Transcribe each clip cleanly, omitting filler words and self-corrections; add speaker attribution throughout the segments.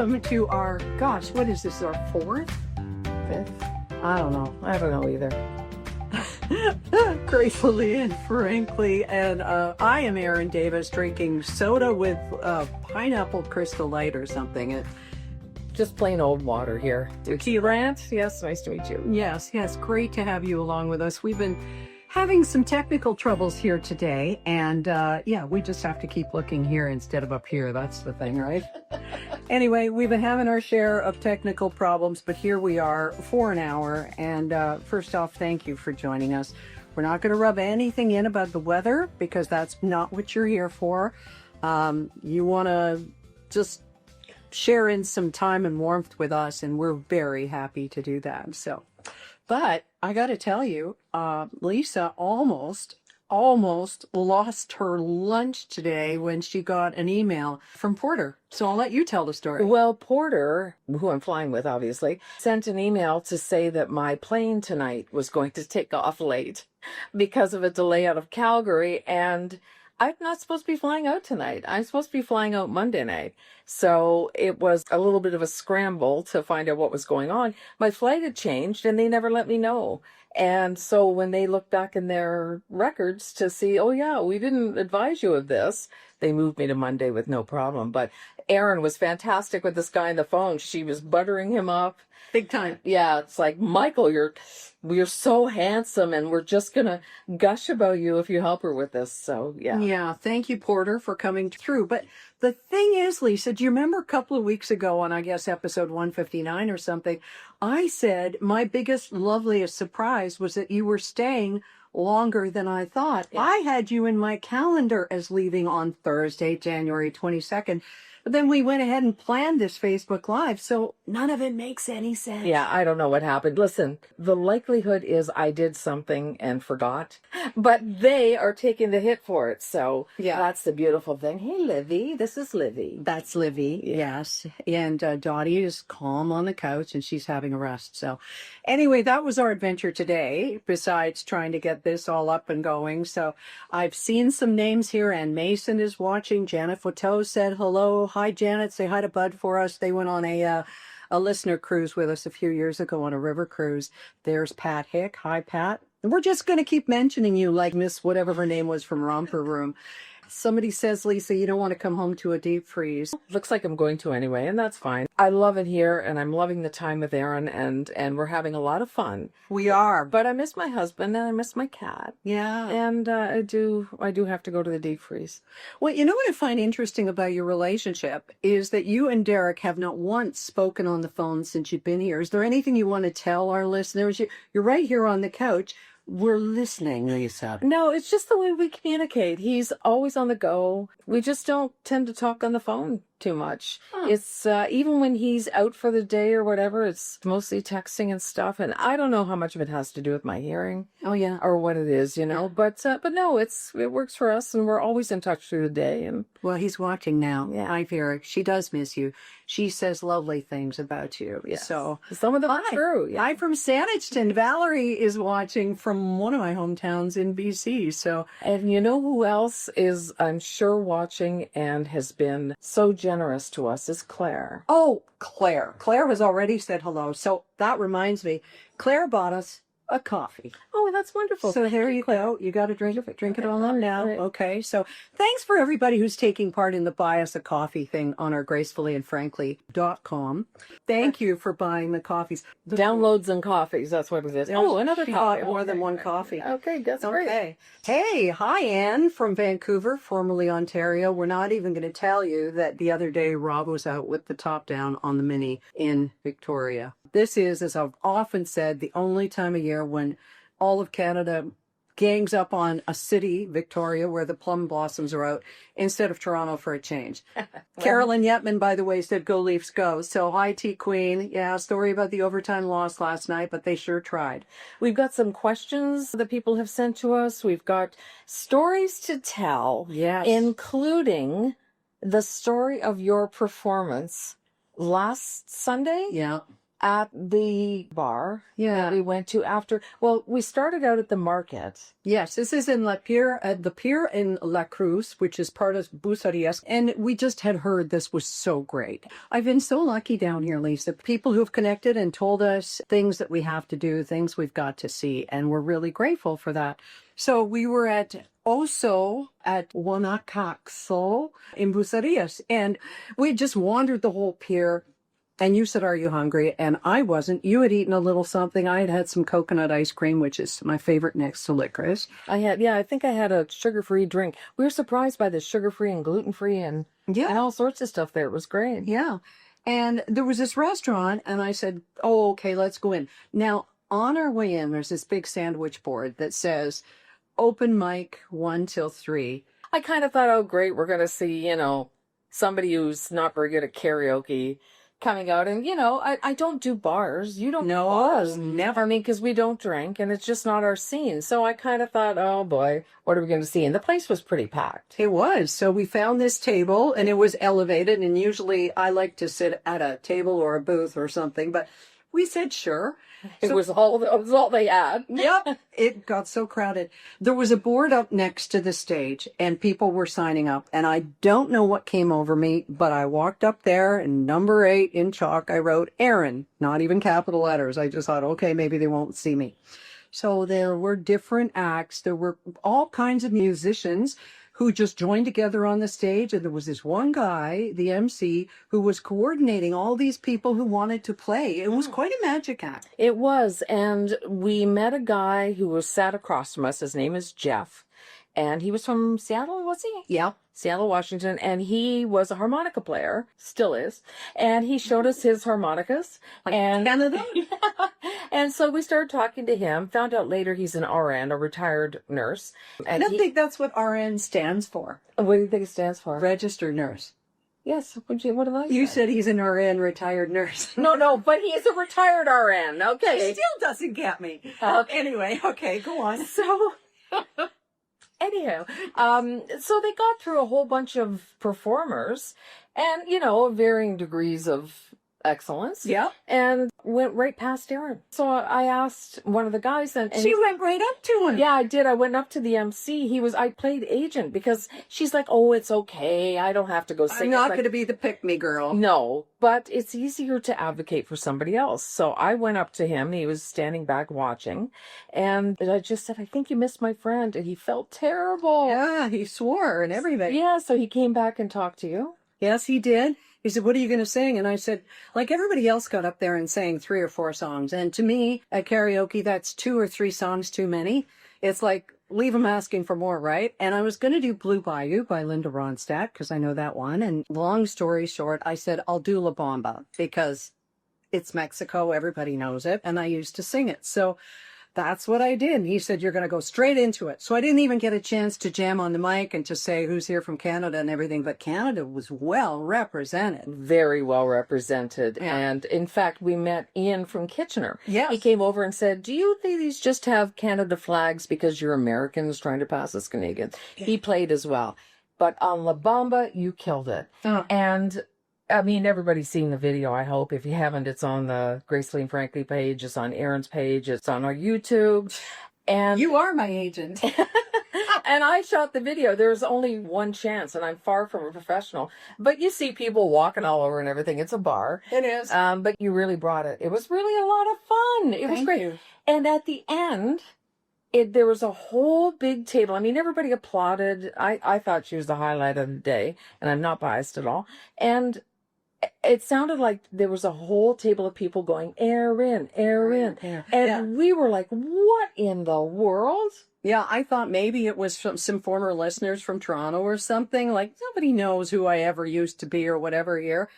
Speaker 1: welcome to our, gosh, what is this, our fourth?
Speaker 2: Fifth? I don't know either.
Speaker 1: Gracefully and frankly, and I am Erin Davis drinking soda with pineapple Crystal Light or something.
Speaker 2: Just plain old water here.
Speaker 1: Key Rant?
Speaker 2: Yes, nice to meet you.
Speaker 1: Yes, great to have you along with us. We've been having some technical troubles here today, and we just have to keep looking here instead of up here. That's the thing, right? Anyway, we've been having our share of technical problems, but here we are for an hour. And first off, thank you for joining us. We're not going to rub anything in about the weather because that's not what you're here for. You want to just share in some time and warmth with us, and we're very happy to do that. But I got to tell you, Lisa almost lost her lunch today when she got an email from Porter. So I'll let you tell the story.
Speaker 2: Well, Porter, who I'm flying with, obviously, sent an email to say that my plane tonight was going to take off late because of a delay out of Calgary, and I'm not supposed to be flying out tonight. I'm supposed to be flying out Monday night. So it was a little bit of a scramble to find out what was going on. My flight had changed and they never let me know. And so when they looked back in their records to see, oh yeah, we didn't advise you of this, they moved me to Monday with no problem. But Erin was fantastic with this guy on the phone. She was buttering him up.
Speaker 1: Big time.
Speaker 2: Yeah, it's like, Michael, you're so handsome, and we're just going to gush about you if you help her with this. So, yeah.
Speaker 1: Yeah, thank you, Porter, for coming through. But the thing is, Lisa, do you remember a couple of weeks ago on, I guess, episode 159 or something, I said my biggest, loveliest surprise was that you were staying longer than I thought. Yeah. I had you in my calendar as leaving on Thursday, January 22nd. But then we went ahead and planned this Facebook Live, so none of it makes any sense.
Speaker 2: Yeah, I don't know what happened. Listen, the likelihood is I did something and forgot, but they are taking the hit for it, so yeah, that's the beautiful thing. Hey, Livy, this is Livy.
Speaker 1: That's Livy, yes. And Dottie is calm on the couch, and she's having a rest. So anyway, that was our adventure today, besides trying to get this all up and going. So I've seen some names here, and Mason is watching. Janet Foteau said hello. Hi, Janet. Say hi to Bud for us. They went on a listener cruise with us a few years ago on a river cruise. There's Pat Hick. Hi, Pat. We're just going to keep mentioning you like Miss whatever her name was from Romper Room. Somebody says, Lisa, you don't want to come home to a deep freeze.
Speaker 2: Looks like I'm going to anyway, and that's fine. I love it here, and I'm loving the time with Erin, and we're having a lot of fun.
Speaker 1: We are.
Speaker 2: But I miss my husband, and I miss my cat.
Speaker 1: Yeah.
Speaker 2: And I do have to go to the deep freeze.
Speaker 1: Well, you know what I find interesting about your relationship is that you and Derek have not once spoken on the phone since you've been here. Is there anything you want to tell our listeners? You're right here on the couch. We're listening, Lisa.
Speaker 2: No, it's just the way we communicate. He's always on the go. We just don't tend to talk on the phone too much. Huh. It's even when he's out for the day or whatever, it's mostly texting and stuff. And I don't know how much of it has to do with my hearing.
Speaker 1: Oh, yeah.
Speaker 2: Or what it is, you know. But no, it works for us, and we're always in touch through the day. And
Speaker 1: well, he's watching now.
Speaker 2: Yeah.
Speaker 1: Hi, Vera. She does miss you. She says lovely things about you.
Speaker 2: Yes.
Speaker 1: So
Speaker 2: some of them are true. Yeah.
Speaker 1: Hi from Saanich. Valerie is watching from one of my hometowns in BC. So,
Speaker 2: and you know who else is, I'm sure, watching and has been so generous to us is Claire.
Speaker 1: Oh, Claire. Claire has already said hello. So that reminds me, Claire bought us a coffee.
Speaker 2: Oh, that's wonderful.
Speaker 1: So there you go. You got to drink it all on now. Right. Okay. So thanks for everybody who's taking part in the buy us a coffee thing on our gracefullyandfrankly.com. Thank you for buying the coffees.
Speaker 2: Downloads and coffees. That's what it is. Oh, another coffee.
Speaker 1: Bought more than one coffee.
Speaker 2: Okay. That's great.
Speaker 1: Okay. Hey, hi, Anne from Vancouver, formerly Ontario. We're not even going to tell you that the other day Rob was out with the top down on the Mini in Victoria. This is, as I've often said, the only time of year when all of Canada gangs up on a city, Victoria, where the plum blossoms are out, instead of Toronto for a change. Carolyn Yetman, by the way, said, go Leafs, go. So hi, T Queen. Yeah, story about the overtime loss last night, but they sure tried.
Speaker 2: We've got some questions that people have sent to us. We've got stories to tell,
Speaker 1: yes,
Speaker 2: including the story of your performance last Sunday.
Speaker 1: Yeah.
Speaker 2: at the bar
Speaker 1: Yeah.
Speaker 2: that we went to after. Well, we started out at the market.
Speaker 1: Yes, this is in La Pier, the pier in La Cruz, which is part of Bucerias. And we just had heard this was so great. I've been so lucky down here, Lisa. People who have connected and told us things that we have to do, things we've got to see. And we're really grateful for that. So we were at Oso at Guanacaxo in Bucerias. And we just wandered the whole pier. And you said, "Are you hungry?" And I wasn't. You had eaten a little something. I had had some coconut ice cream, which is my favorite next to licorice.
Speaker 2: I think I had a sugar-free drink. We were surprised by the sugar-free and gluten-free and all sorts of stuff there. It was great.
Speaker 1: Yeah. And there was this restaurant, and I said, "Oh, okay, let's go in." Now, on our way in, there's this big sandwich board that says, "Open mic 1 till 3."
Speaker 2: I kind of thought, oh, great, we're going to see, somebody who's not very good at karaoke coming out. And, I don't do bars. You don't do bars.
Speaker 1: Never.
Speaker 2: I mean, because we don't drink, and it's just not our scene. So I kind of thought, oh, boy, what are we going to see? And the place was pretty packed.
Speaker 1: It was. So we found this table, and it was elevated. And usually I like to sit at a table or a booth or something, but we said it was
Speaker 2: all they had.
Speaker 1: Yep. It got so crowded. There was a board up next to the stage, and people were signing up. And I don't know what came over me, but I walked up there, and number 8 in chalk, I wrote Aaron, not even capital letters. I just thought, okay, maybe they won't see me. So there were different acts. There were all kinds of musicians who just joined together on the stage. And there was this one guy, the MC, who was coordinating all these people who wanted to play. It was quite a magic act.
Speaker 2: It was. And we met a guy who was sat across from us. His name is Jeff. And he was from Seattle, was he?
Speaker 1: Yeah.
Speaker 2: Seattle, Washington. And he was a harmonica player, still is. And he showed us his harmonicas. And
Speaker 1: Canada?
Speaker 2: And so we started talking to him, found out later he's an RN, a retired nurse.
Speaker 1: I don't think that's what RN stands for.
Speaker 2: What do you think it stands for?
Speaker 1: Registered nurse.
Speaker 2: Yes. What did I say?
Speaker 1: You said he's an RN, retired nurse.
Speaker 2: No, but he is a retired RN. Okay.
Speaker 1: He still doesn't get me. Anyway, okay, go on.
Speaker 2: So... Anyhow, so they got through a whole bunch of performers and, varying degrees of excellence.
Speaker 1: Yeah.
Speaker 2: And went right past Aaron. So I asked one of the guys and
Speaker 1: she went right up to him.
Speaker 2: Yeah, I did. I went up to the MC. I played agent because she's like, oh, it's okay. I don't have to go sing.
Speaker 1: I'm not going to be the pick-me girl.
Speaker 2: No, but it's easier to advocate for somebody else. So I went up to him. He was standing back watching. And I just said, I think you missed my friend. And he felt terrible.
Speaker 1: Yeah, he swore and everything.
Speaker 2: Yeah, so he came back and talked to you.
Speaker 1: Yes, he did. He said, "What are you going to sing?" And I said, like everybody else got up there and sang 3 or 4 songs. And to me, at karaoke, that's 2 or 3 songs too many. It's like, leave them asking for more, right? And I was going to do Blue Bayou by Linda Ronstadt because I know that one. And long story short, I said, I'll do La Bamba because it's Mexico. Everybody knows it. And I used to sing it. So that's what I did. And he said, "You're going to go straight into it." So I didn't even get a chance to jam on the mic and to say who's here from Canada and everything. But Canada was well represented.
Speaker 2: Very well represented.
Speaker 1: Yeah.
Speaker 2: And in fact, we met Ian from Kitchener.
Speaker 1: Yes.
Speaker 2: He came over and said, "Do you ladies just have Canada flags because you're Americans trying to pass as Canadians?" Yeah. He played as well. But on La Bamba, you killed it. Oh. And I mean, everybody's seen the video, I hope. If you haven't, it's on the Gracefully and Frankly page. It's on Aaron's page. It's on our YouTube. And
Speaker 1: you are my agent.
Speaker 2: And I shot the video. There's only one chance, and I'm far from a professional. But you see people walking all over and everything. It's a bar.
Speaker 1: It is.
Speaker 2: But you really brought it. It was really a lot of fun. It was great.
Speaker 1: You.
Speaker 2: And at the end, there was a whole big table. I mean, everybody applauded. I thought she was the highlight of the day, and I'm not biased at all. And it sounded like there was a whole table of people going, air in, air in. And we were like, what in the world?
Speaker 1: Yeah, I thought maybe it was from some former listeners from Toronto or something. Like, nobody knows who I ever used to be or whatever here.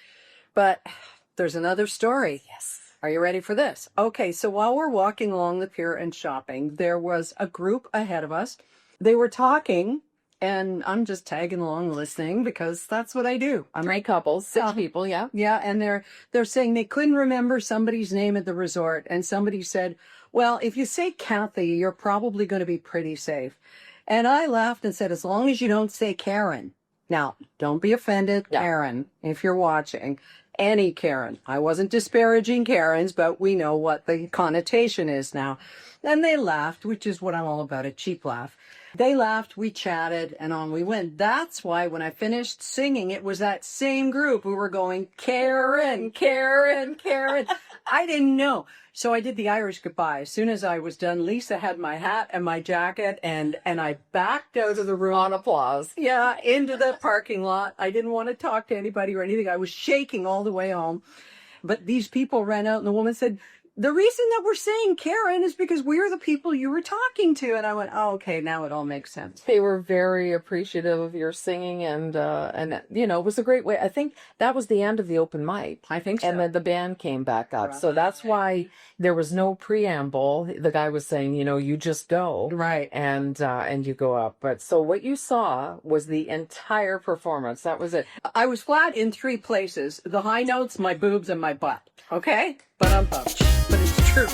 Speaker 1: But there's another story.
Speaker 2: Yes.
Speaker 1: Are you ready for this? Okay, so while we're walking along the pier and shopping, there was a group ahead of us. They were talking. And I'm just tagging along listening because that's what I do. I'm
Speaker 2: 3 couples, 6 people, yeah.
Speaker 1: Yeah, and they're saying they couldn't remember somebody's name at the resort. And somebody said, "Well, if you say Kathy, you're probably going to be pretty safe." And I laughed and said, "As long as you don't say Karen." Now, don't be offended, Karen, if you're watching. any Karen. I wasn't disparaging Karens, but we know what the connotation is now. And they laughed, which is what I'm all about, a cheap laugh. They laughed, we chatted, and on we went. That's why when I finished singing, it was that same group who were going, Karen, Karen, Karen. I didn't know. So I did the Irish goodbye. As soon as I was done, Lisa had my hat and my jacket, and I backed out of the room.
Speaker 2: On applause.
Speaker 1: Yeah, into the parking lot. I didn't want to talk to anybody or anything. I was shaking all the way home. But these people ran out, and the woman said, the reason that we're saying Karen is because we're the people you were talking to. And I went, oh, okay, now it all makes sense.
Speaker 2: They were very appreciative of your singing, and you know, it was a great way. I think that was the end of the open mic.
Speaker 1: I think so.
Speaker 2: And then the band came back up.
Speaker 1: Right.
Speaker 2: So that's why there was no preamble. The guy was saying, you know, you just go.
Speaker 1: Right.
Speaker 2: And you go up. But so what you saw was the entire performance. That was it.
Speaker 1: I was flat in 3 places. The high notes, my boobs, and my butt. Okay? But I'm pumped. But it's true.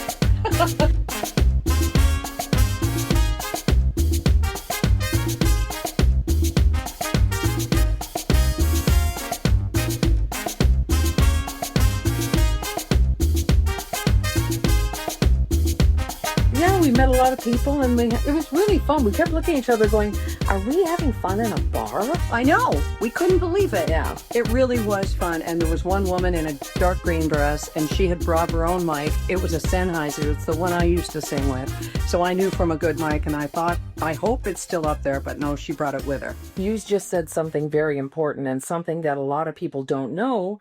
Speaker 2: Yeah, we met a lot of people, and it was really fun. We kept looking at each other going, are we having fun in a bar?
Speaker 1: I know. We couldn't believe it.
Speaker 2: Yeah.
Speaker 1: It really was fun. And there was one woman in a dark green dress, and she had brought her own mic. It was a Sennheiser. It's the one I used to sing with. So I knew from a good mic, and I thought, I hope it's still up there. But no, she brought it with her.
Speaker 2: You just said something very important, and something that a lot of people don't know,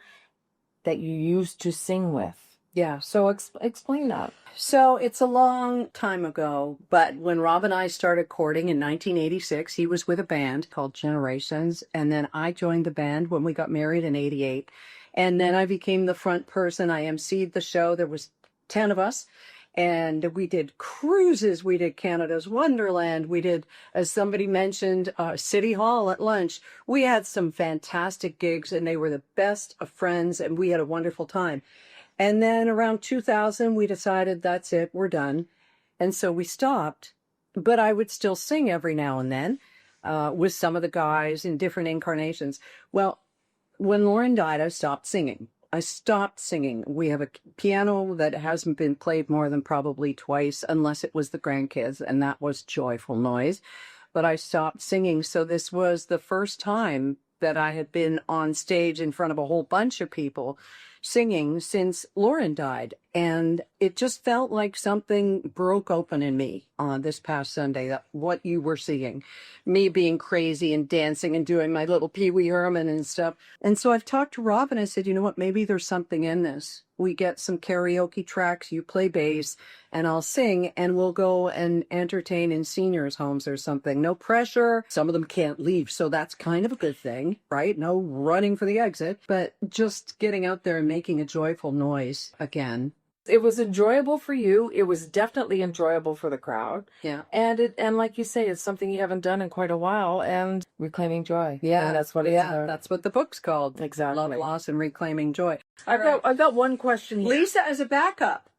Speaker 2: that you used to sing with.
Speaker 1: Yeah.
Speaker 2: So explain that.
Speaker 1: So it's a long time ago, but when Rob and I started courting in 1986, he was with a band called Generations, and then I joined the band when we got married in 88, and then I became the front person. I emceed the show. There was 10 of us, and we did cruises. We did Canada's Wonderland. We did, as somebody mentioned, City Hall at lunch. We had some fantastic gigs, and they were the best of friends, and we had a wonderful time. And then around 2000, we decided that's it, we're done. And so we stopped, but I would still sing every now and then with some of the guys in different incarnations. Well, when Lauren died, I stopped singing. We have a piano that hasn't been played more than probably twice, unless it was the grandkids, and that was Joyful Noise. But I stopped singing. So this was the first time that I had been on stage in front of a whole bunch of people singing since Lauren died. And it just felt like something broke open in me on this past Sunday, that what you were seeing, me being crazy and dancing and doing my little Pee Wee Herman and stuff. And so I've talked to Rob and I said, you know what, maybe there's something in this. We get some karaoke tracks, you play bass, and I'll sing, and we'll go and entertain in seniors' homes or something. No pressure. Some of them can't leave, so that's kind of a good thing, right? No running for the exit, but just getting out there and making a joyful noise again.
Speaker 2: It was enjoyable for you. It was definitely enjoyable for the crowd.
Speaker 1: Yeah.
Speaker 2: And like you say, it's something you haven't done in quite a while, and reclaiming joy.
Speaker 1: Yeah,
Speaker 2: and that's what
Speaker 1: that's what the book's called.
Speaker 2: Exactly.
Speaker 1: Love, Loss, and Reclaiming Joy.
Speaker 2: I've got one question here.
Speaker 1: Lisa as a backup.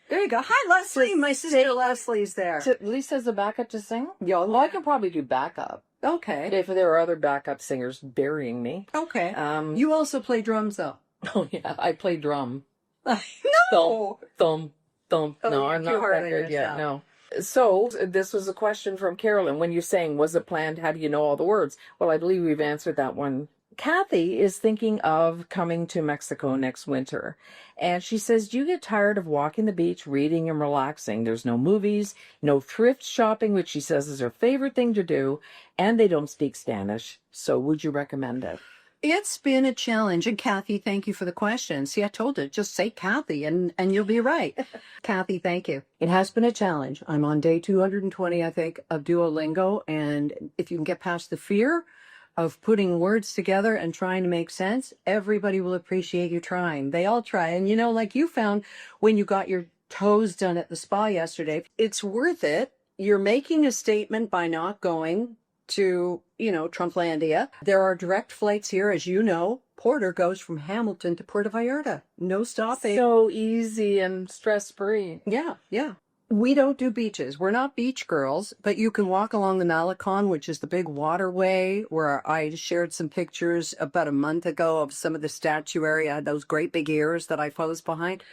Speaker 1: There you go. Hi, Leslie. My sister Leslie's there.
Speaker 2: So Lisa's a backup to sing?
Speaker 1: Yeah.
Speaker 2: Well, I can probably do backup.
Speaker 1: Okay.
Speaker 2: If there are other backup singers burying me.
Speaker 1: Okay. You also play drums, though.
Speaker 2: Oh, yeah. I play drum.
Speaker 1: No.
Speaker 2: Thump.
Speaker 1: Oh,
Speaker 2: No, I'm not that good yet. No. So this was a question from Carolyn. When you're saying, was it planned? How do you know all the words? Well, I believe we've answered that one. Kathy is thinking of coming to Mexico next winter. And she says, do you get tired of walking the beach, reading and relaxing? There's no movies, no thrift shopping, which she says is her favorite thing to do. And they don't speak Spanish. So would you recommend it?
Speaker 1: It's been a challenge. And Kathy, thank you for the question. See, I told her, just say Kathy and you'll be right. Kathy, thank you. It has been a challenge. I'm on day 220, I think, of Duolingo. And if you can get past the fear of putting words together and trying to make sense, everybody will appreciate you trying. They all try. And, you know, like you found when you got your toes done at the spa yesterday, it's worth it. You're making a statement by not going to, you know, Trumplandia. There are direct flights here, as you know. Porter goes from Hamilton to Puerto Vallarta. No stopping.
Speaker 2: So easy and stress-free.
Speaker 1: Yeah, yeah. We don't do beaches. We're not beach girls, but you can walk along the Malecon, which is the big waterway where I shared some pictures about a month ago of some of the statuary. I had those great big ears that I posed behind.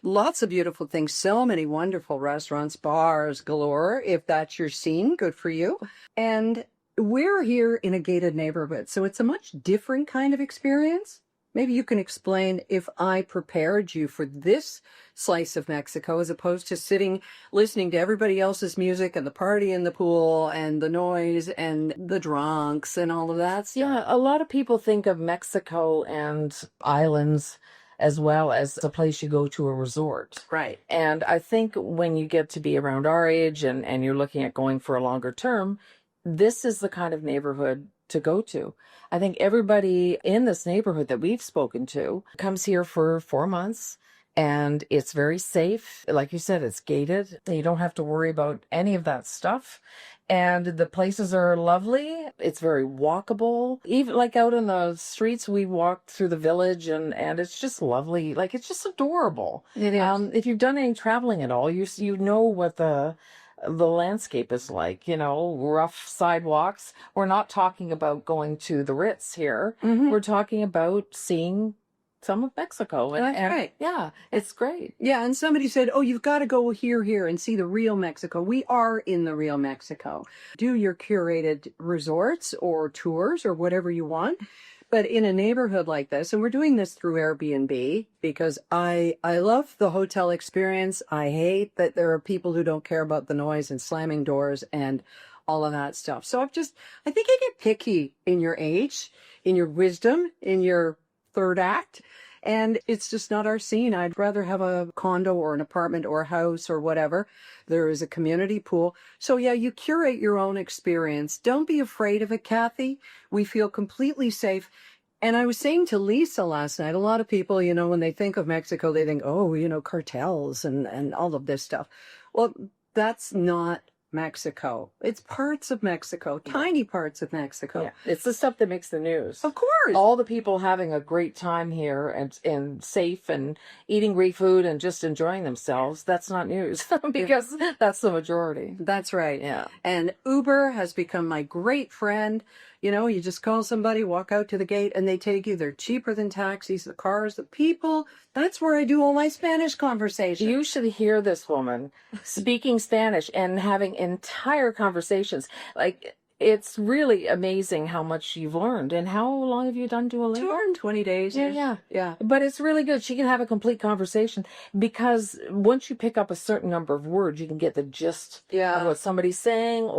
Speaker 1: Lots of beautiful things. So many wonderful restaurants, bars galore. If that's your scene, good for you. And we're here in a gated neighborhood, so it's a much different kind of experience. Maybe you can explain if I prepared you for this slice of Mexico as opposed to sitting listening to everybody else's music and the party in the pool and the noise and the drunks and all of that stuff.
Speaker 2: Yeah, a lot of people think of Mexico and islands as well as a place you go to a resort.
Speaker 1: Right.
Speaker 2: And I think when you get to be around our age and you're looking at going for a longer term, this is the kind of neighborhood to go to. I think everybody in this neighborhood that we've spoken to comes here for 4 months, and it's very safe. Like you said, it's gated. You don't have to worry about any of that stuff. And the places are lovely. It's very walkable. Even like out in the streets, we walked through the village and it's just lovely. Like, it's just adorable.
Speaker 1: It is.
Speaker 2: If you've done any traveling at all, you know what the landscape is like, rough sidewalks. We're not talking about going to the Ritz here.
Speaker 1: Mhm.
Speaker 2: We're talking about seeing some of Mexico.
Speaker 1: That's right.
Speaker 2: Yeah, it's great.
Speaker 1: Yeah, and somebody said, "Oh, you've got to go here, and see the real Mexico." We are in the real Mexico. Do your curated resorts or tours or whatever you want, but in a neighborhood like this, and we're doing this through Airbnb because I love the hotel experience. I hate that there are people who don't care about the noise and slamming doors and all of that stuff. So I think I get picky in your age, in your wisdom, in your third act. And it's just not our scene. I'd rather have a condo or an apartment or a house or whatever. There is a community pool. So yeah, you curate your own experience. Don't be afraid of it, Kathy. We feel completely safe. And I was saying to Lisa last night, a lot of people, when they think of Mexico, they think, oh, cartels and all of this stuff. Well, that's not Mexico. It's parts of Mexico, tiny parts of Mexico.
Speaker 2: Yeah. It's the stuff that makes the news.
Speaker 1: Of course.
Speaker 2: All the people having a great time here and safe and eating great food and just enjoying themselves, that's not news because that's the majority.
Speaker 1: That's right.
Speaker 2: Yeah.
Speaker 1: And Uber has become my great friend. You just call somebody, walk out to the gate, and they take you. They're cheaper than taxis, the cars, the people. That's where I do all my Spanish conversation.
Speaker 2: You should hear this woman speaking Spanish and having entire conversations. It's really amazing how much you've learned. And how long have you done Duolingo?
Speaker 1: 220 days.
Speaker 2: Yeah. But it's really good. She can have a complete conversation because once you pick up a certain number of words, you can get the gist of what somebody's saying.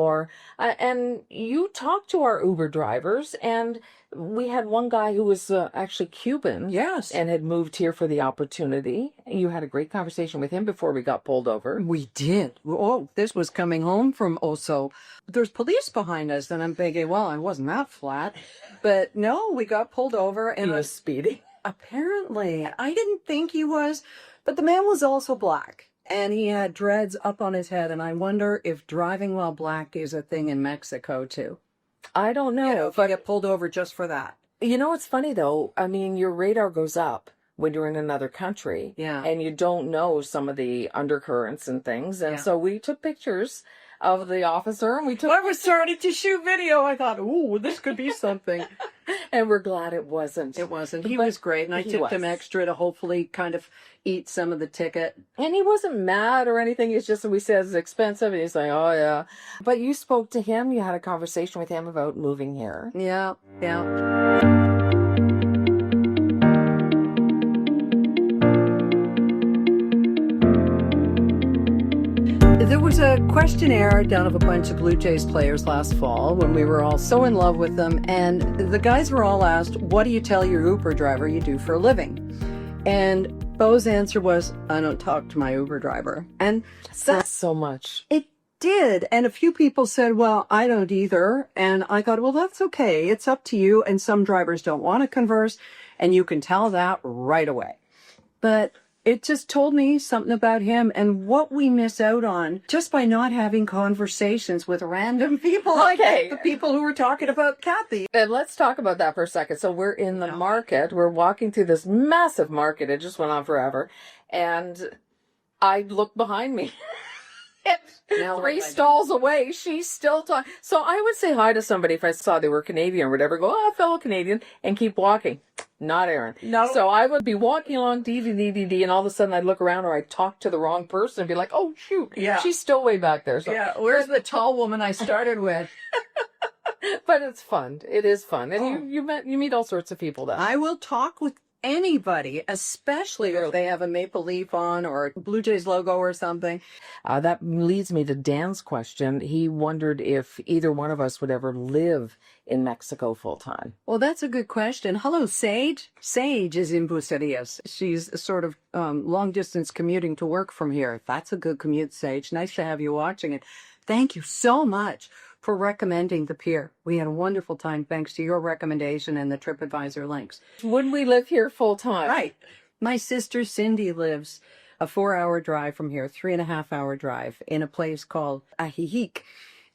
Speaker 2: And you talk to our Uber drivers, and we had one guy who was actually Cuban.
Speaker 1: Yes.
Speaker 2: And had moved here for the opportunity. You had a great conversation with him before we got pulled over.
Speaker 1: We did. Oh, this was coming home from Oso. There's police behind us, and I'm thinking, well, I wasn't that flat. But no, we got pulled over. And
Speaker 2: He was speeding.
Speaker 1: Apparently. I didn't think he was, but the man was also black. And he had dreads up on his head, and I wonder if driving while black is a thing in Mexico, too.
Speaker 2: I don't know.
Speaker 1: If I get pulled over just for that.
Speaker 2: It's funny, though. I mean, your radar goes up when you're in another country.
Speaker 1: Yeah.
Speaker 2: And you don't know some of the undercurrents and things. And so we took pictures of the officer, and
Speaker 1: I was starting to shoot video. I thought, ooh, this could be something.
Speaker 2: And we're glad it wasn't.
Speaker 1: It wasn't. He was great, and I tipped him extra to hopefully kind of eat some of the ticket.
Speaker 2: And he wasn't mad or anything. It's just that we said it's expensive, and he's like, oh, yeah. But you spoke to him. You had a conversation with him about moving here.
Speaker 1: Yeah. There was a questionnaire done of a bunch of Blue Jays players last fall when we were all so in love with them, and the guys were all asked, what do you tell your Uber driver you do for a living? And Bo's answer was, I don't talk to my Uber driver. And
Speaker 2: That's so much.
Speaker 1: It did. And a few people said, well, I don't either. And I thought, well, that's okay. It's up to you. And some drivers don't want to converse, and you can tell that right away. But it just told me something about him and what we miss out on just by not having conversations with random people like the people who were talking about Kathy.
Speaker 2: And let's talk about that for a second. So we're in the market. We're walking through this massive market. It just went on forever. And I looked behind me.
Speaker 1: Now
Speaker 2: Three
Speaker 1: what do I do?
Speaker 2: stalls away, she's still talking. So I would say hi to somebody if I saw they were Canadian or whatever. Go, oh, fellow Canadian, and keep walking. Not Aaron.
Speaker 1: No.
Speaker 2: So I would be walking along DDDD, and all of a sudden I'd look around or I'd talk to the wrong person and be like, oh, shoot.
Speaker 1: Yeah.
Speaker 2: She's still way back there. So.
Speaker 1: Yeah, where's the tall woman I started with?
Speaker 2: But it's fun. It is fun. And you meet all sorts of people that.
Speaker 1: I will talk with anybody, especially if they have a maple leaf on or a Blue Jays logo or something.
Speaker 2: That leads me to Dan's question. He wondered if either one of us would ever live in Mexico full time.
Speaker 1: Well, that's a good question. Hello, Sage. Sage is in Bucerias. She's sort of long distance commuting to work from here. That's a good commute, Sage. Nice to have you watching it. Thank you so much for recommending the pier. We had a wonderful time thanks to your recommendation and the TripAdvisor links.
Speaker 2: Would we live here full time?
Speaker 1: Right. My sister Cindy lives a 4-hour drive from here, 3.5-hour drive in a place called Ajijic,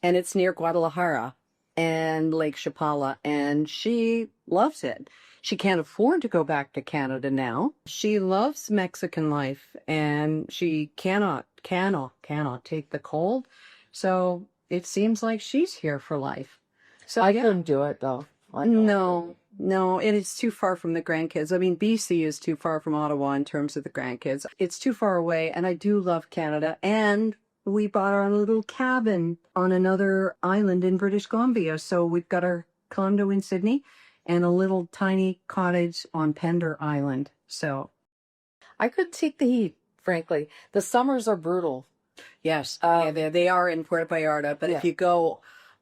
Speaker 1: and it's near Guadalajara and Lake Chapala, and she loves it. She can't afford to go back to Canada now. She loves Mexican life, and she cannot take the cold. So it seems like she's here for life. So
Speaker 2: I couldn't do it, though.
Speaker 1: No, and it's too far from the grandkids. I mean, BC is too far from Ottawa in terms of the grandkids. It's too far away, and I do love Canada. And we bought our little cabin on another island in British Columbia. So we've got our condo in Sydney and a little tiny cottage on Pender Island. So
Speaker 2: I could take the heat, frankly. The summers are brutal.
Speaker 1: yes, they are in Puerto Vallarta. But if you go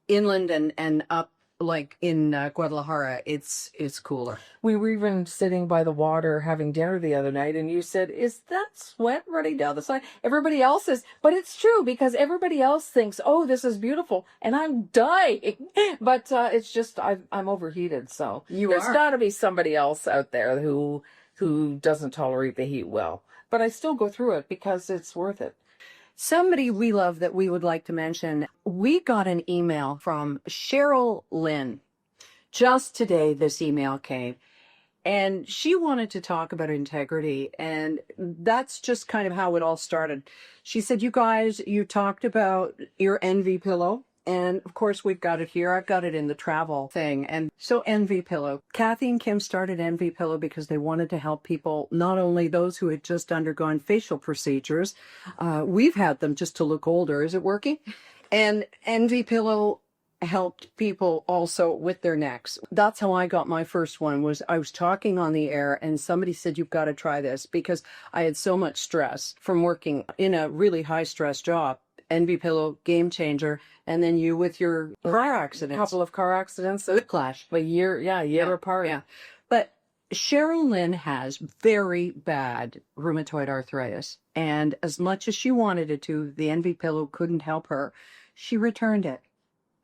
Speaker 1: inland and up, like in Guadalajara, it's cooler.
Speaker 2: We were even sitting by the water having dinner the other night, and you said, is that sweat running down the side? Everybody else is, but it's true because everybody else thinks, oh, this is beautiful, and I'm dying. But it's just, I'm overheated, so there's got to be somebody else out there who doesn't tolerate the heat well. But I still go through it because it's worth it.
Speaker 1: Somebody we love that we would like to mention, we got an email from Cheryl Lynn. Just today, this email came, and she wanted to talk about integrity, and that's just kind of how it all started. She said, you guys, you talked about your envy pillow, and of course we've got it here. I've got it in the travel thing. And so Envy Pillow. Kathy and Kim started Envy Pillow because they wanted to help people, not only those who had just undergone facial procedures. We've had them just to look older. Is it working? And Envy Pillow helped people also with their necks. That's how I got my first one. Was I was talking on the air and somebody said, you've got to try this, because I had so much stress from working in a really high stress job. Envy Pillow, game changer. And then you with your car accidents.
Speaker 2: A couple of car accidents.
Speaker 1: Whiplash.
Speaker 2: A year apart.
Speaker 1: Yeah. But Cheryl Lynn has very bad rheumatoid arthritis. And as much as she wanted it to, the Envy Pillow couldn't help her. She returned it.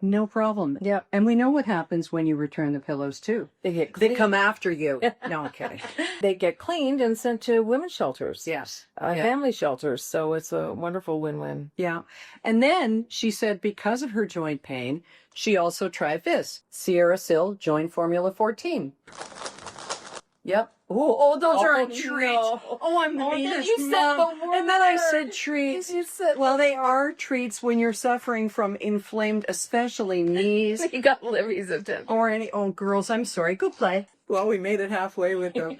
Speaker 1: No problem.
Speaker 2: Yeah.
Speaker 1: And we know what happens when you return the pillows too.
Speaker 2: They
Speaker 1: come after you. No, I'm kidding.
Speaker 2: They get cleaned and sent to women's shelters.
Speaker 1: Yes.
Speaker 2: Family shelters. So it's a wonderful win-win.
Speaker 1: Yeah. And then she said because of her joint pain, she also tried this. Sierra Sil Joint Formula 14. Yep. Oh, those are a treat.
Speaker 2: No.
Speaker 1: Oh, I'm the meanest
Speaker 2: you said
Speaker 1: mom.
Speaker 2: the word.
Speaker 1: And then I said treats.
Speaker 2: You said,
Speaker 1: well, they are treats when you're suffering from inflamed, especially knees.
Speaker 2: you got Libby's attention.
Speaker 1: Or any, oh, girls, I'm sorry. Good play. Well, we made it halfway with them.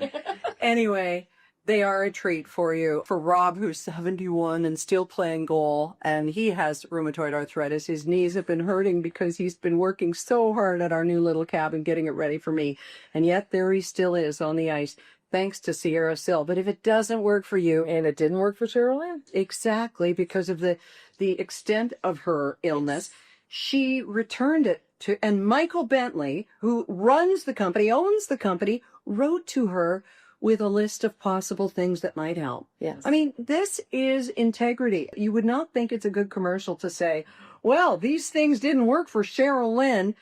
Speaker 1: Anyway, they are a treat for you. For Rob, who's 71 and still playing goal, and he has rheumatoid arthritis. His knees have been hurting because he's been working so hard at our new little cabin, getting it ready for me. And yet there he still is on the ice, thanks to Sierra Sil. But if it doesn't work for you...
Speaker 2: And it didn't work for Cheryl Lynn?
Speaker 1: Exactly, because of the extent of her illness. She returned it to... And Michael Bentley, who runs the company, owns the company, wrote to her with a list of possible things that might help.
Speaker 2: Yes.
Speaker 1: I mean, this is integrity. You would not think it's a good commercial to say, well, these things didn't work for Cheryl Lynn.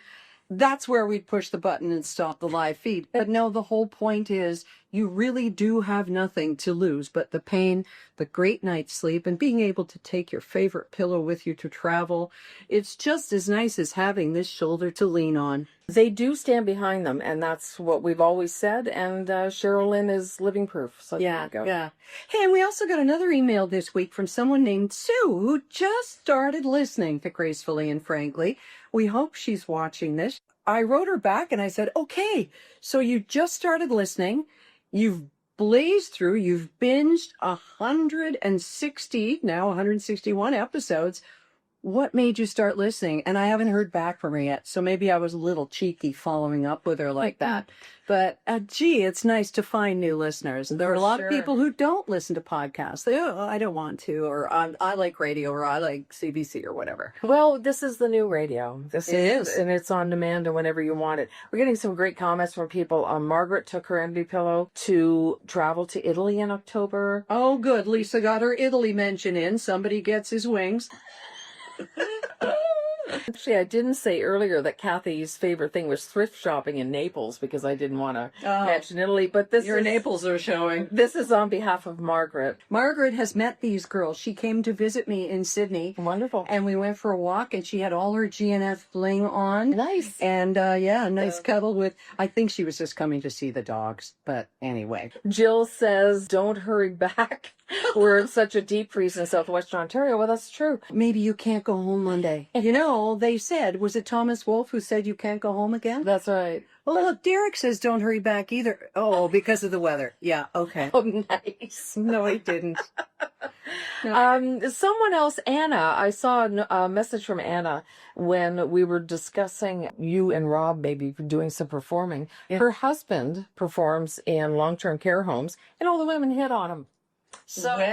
Speaker 1: That's where we'd push the button and stop the live feed. But no, the whole point is you really do have nothing to lose but the pain, the great night's sleep, and being able to take your favorite pillow with you to travel. It's just as nice as having this shoulder to lean on.
Speaker 2: They do stand behind them, and that's what we've always said, and Cheryl Lynn is living proof. So there you go.
Speaker 1: Yeah. Hey, and we also got another email this week from someone named Sue, who just started listening to Gracefully and Frankly. We hope she's watching this. I wrote her back and I said, okay, so you just started listening. You've blazed through, you've binged 161 episodes. What made you start listening? And I haven't heard back from her yet, so maybe I was a little cheeky following up with her like that. But gee, it's nice to find new listeners. There are a lot of people who don't listen to podcasts. They, I don't want to, or I like radio, or I like CBC, or whatever.
Speaker 2: Well, this is the new radio. It
Speaker 1: is.
Speaker 2: And it's on demand and whenever you want it. We're getting some great comments from people. Margaret took her envy pillow to travel to Italy in October.
Speaker 1: Oh, good. Lisa got her Italy mention in. Somebody gets his wings.
Speaker 2: Actually, I didn't say earlier that Kathy's favorite thing was thrift shopping in Naples because I didn't want to mention Italy. But
Speaker 1: Your Naples are showing.
Speaker 2: This is on behalf of Margaret.
Speaker 1: Margaret has met these girls. She came to visit me in Sydney.
Speaker 2: Wonderful.
Speaker 1: And we went for a walk, and she had all her GNF bling on.
Speaker 2: Nice.
Speaker 1: And nice cuddle with, I think she was just coming to see the dogs. But anyway.
Speaker 2: Jill says, don't hurry back. We're in such a deep freeze in southwestern Ontario. Well, that's true.
Speaker 1: Maybe you can't go home Monday. You know, they said, was it Thomas Wolfe who said you can't go home again?
Speaker 2: That's right.
Speaker 1: Well, look, Derek says don't hurry back either. Oh, because of the weather. Yeah, okay.
Speaker 2: Oh, nice.
Speaker 1: No, he didn't. No.
Speaker 2: Someone else, Anna, I saw a message from Anna when we were discussing you and Rob maybe doing some performing. Yeah. Her husband performs in long-term care homes, and all the women hit on him. So, good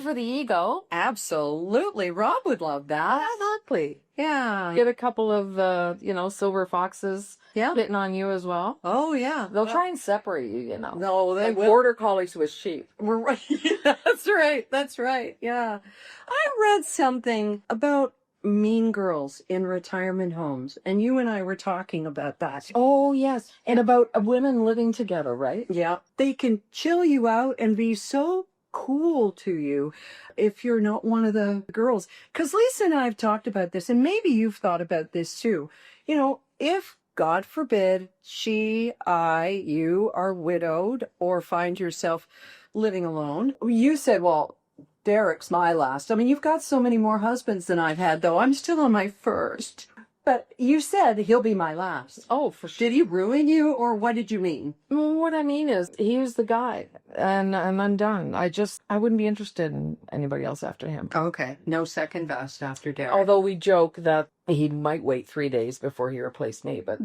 Speaker 2: for the ego.
Speaker 1: Absolutely. Rob would love that.
Speaker 2: Exactly.
Speaker 1: Yeah.
Speaker 2: Get a couple of, silver foxes hitting on you as well.
Speaker 1: Oh, yeah.
Speaker 2: They'll try and separate you,
Speaker 1: No, they will.
Speaker 2: Border collies with sheep.
Speaker 1: We're right. That's right. That's right. Yeah. I read something about mean girls in retirement homes, and you and I were talking about that.
Speaker 2: Oh, yes. And about women living together, right?
Speaker 1: Yeah. They can chill you out and be so cool to you if you're not one of the girls. Because Lisa and I have talked about this, and maybe you've thought about this too. If, God forbid, you are widowed or find yourself living alone, you said, well, Derek's my last. I mean, you've got so many more husbands than I've had, though. I'm still on my first. But you said he'll be my last.
Speaker 2: Oh, for sure.
Speaker 1: Did he ruin you, or what did you mean?
Speaker 2: What I mean is, he was the guy, and I'm done. I wouldn't be interested in anybody else after him.
Speaker 1: Okay. No second best after Derek.
Speaker 2: Although we joke that he might wait 3 days before he replaced me, but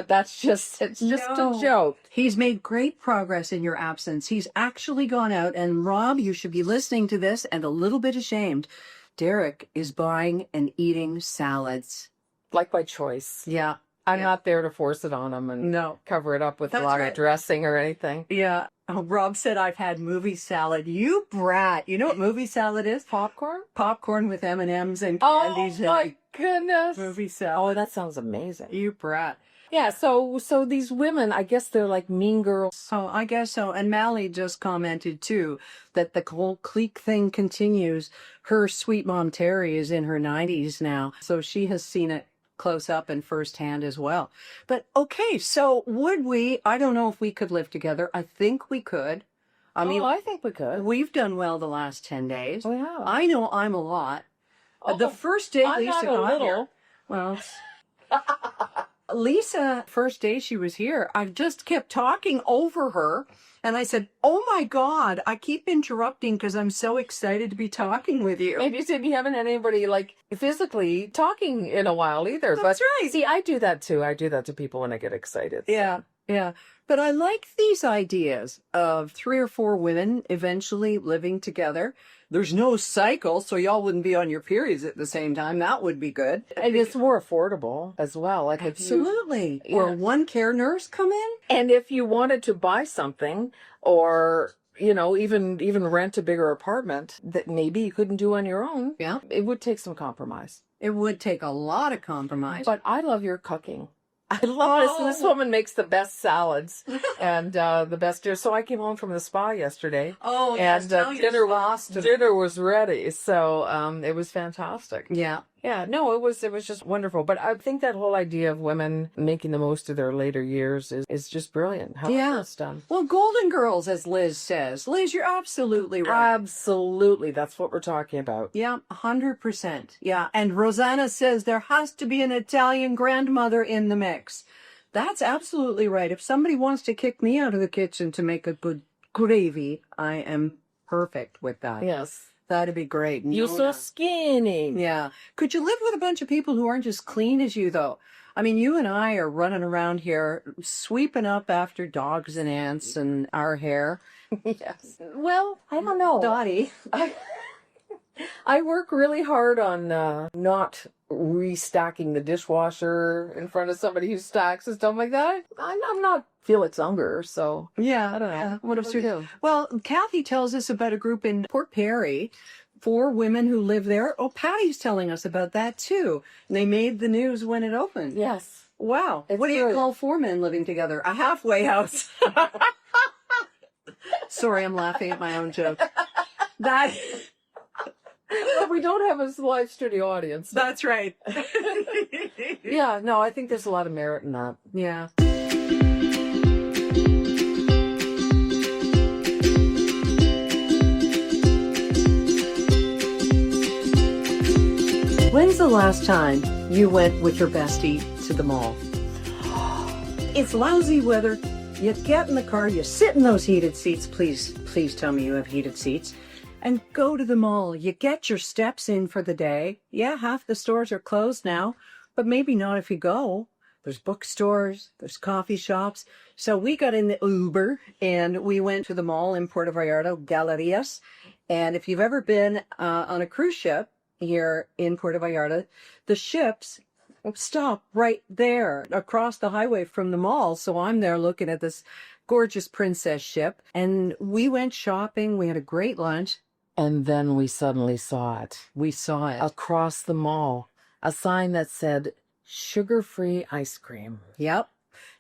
Speaker 2: that's just, it's just a joke.
Speaker 1: He's made great progress in your absence. He's actually gone out, and Rob, you should be listening to this and a little bit ashamed. Derek is buying and eating salads.
Speaker 2: Like by choice.
Speaker 1: Yeah.
Speaker 2: I'm not there to force it on him and cover it up with a lot of dressing or anything.
Speaker 1: Yeah. Oh, Rob said, I've had movie salad. You brat. You know what movie salad is?
Speaker 2: Popcorn?
Speaker 1: Popcorn with M&Ms and candies.
Speaker 2: Oh, my goodness.
Speaker 1: Movie salad.
Speaker 2: Oh, that sounds amazing.
Speaker 1: You brat.
Speaker 2: Yeah, so these women, I guess they're like mean girls.
Speaker 1: Oh, I guess so. And Mally just commented, too, that the whole clique thing continues. Her sweet mom, Terry, is in her 90s now, so she has seen it close up and firsthand as well. But okay, so I don't know if we could live together. I think we could.
Speaker 2: I think we could.
Speaker 1: We've done well the last 10 days.
Speaker 2: Oh, yeah.
Speaker 1: I know I'm a lot. The first day Lisa got here. Well, Lisa, first day she was here, I just kept talking over her. And I said, oh my God, I keep interrupting because I'm so excited to be talking with you.
Speaker 2: And you said you haven't had anybody like physically talking in a while either.
Speaker 1: That's right.
Speaker 2: See, I do that too. I do that to people when I get excited.
Speaker 1: Yeah, yeah. But I like these ideas of 3 or 4 women eventually living together. There's no cycle, so y'all wouldn't be on your periods at the same time. That would be good.
Speaker 2: And it's more affordable as well. Like
Speaker 1: absolutely. Or one care nurse come in.
Speaker 2: And if you wanted to buy something or, even rent a bigger apartment that maybe you couldn't do on your own.
Speaker 1: Yeah.
Speaker 2: It would take some compromise.
Speaker 1: It would take a lot of compromise.
Speaker 2: But I love your cooking. I love this. And this woman makes the best salads and the best dinner. So I came home from the spa yesterday.
Speaker 1: Oh,
Speaker 2: and dinner was ready. So it was fantastic.
Speaker 1: Yeah.
Speaker 2: Yeah, no, it was just wonderful. But I think that whole idea of women making the most of their later years is just brilliant. How it's done.
Speaker 1: Well, Golden Girls, as Liz says. Liz, you're absolutely right.
Speaker 2: Absolutely. That's what we're talking about.
Speaker 1: Yeah, 100%. Yeah. And Rosanna says there has to be an Italian grandmother in the mix. That's absolutely right. If somebody wants to kick me out of the kitchen to make a good gravy, I am perfect with that.
Speaker 2: Yes.
Speaker 1: That'd be great.
Speaker 2: You're so skinny.
Speaker 1: Yeah. Could you live with a bunch of people who aren't as clean as you, though? I mean, you and I are running around here sweeping up after dogs and ants and our hair.
Speaker 2: Yes. Well, I don't know.
Speaker 1: Dottie.
Speaker 2: I work really hard on not restacking the dishwasher in front of somebody who stacks and stuff like that. I'm not Felix Unger, so
Speaker 1: yeah,
Speaker 2: I don't know.
Speaker 1: What else do you do? Well, Kathy tells us about a group in Port Perry, 4 women who live there. Oh, Patty's telling us about that too. They made the news when it opened.
Speaker 2: Yes.
Speaker 1: Wow. What do you call 4 men living together? A halfway house. Sorry, I'm laughing at my own joke. That.
Speaker 2: Well, we don't have a live studio audience.
Speaker 1: That's right.
Speaker 2: Yeah, no, I think there's a lot of merit in that.
Speaker 1: Yeah. When's the last time you went with your bestie to the mall? It's lousy weather. You get in the car, you sit in those heated seats. Please tell me you have heated seats. And go to the mall. You get your steps in for the day. Yeah, half the stores are closed now, but maybe not if you go. There's bookstores, there's coffee shops. So we got in the Uber and we went to the mall in Puerto Vallarta, Galerías. And if you've ever been on a cruise ship here in Puerto Vallarta, the ships stop right there across the highway from the mall. So I'm there looking at this gorgeous princess ship. And we went shopping. We had a great lunch.
Speaker 2: And then we suddenly saw it.
Speaker 1: We saw it.
Speaker 2: Across the mall. A sign that said, sugar-free ice cream.
Speaker 1: Yep.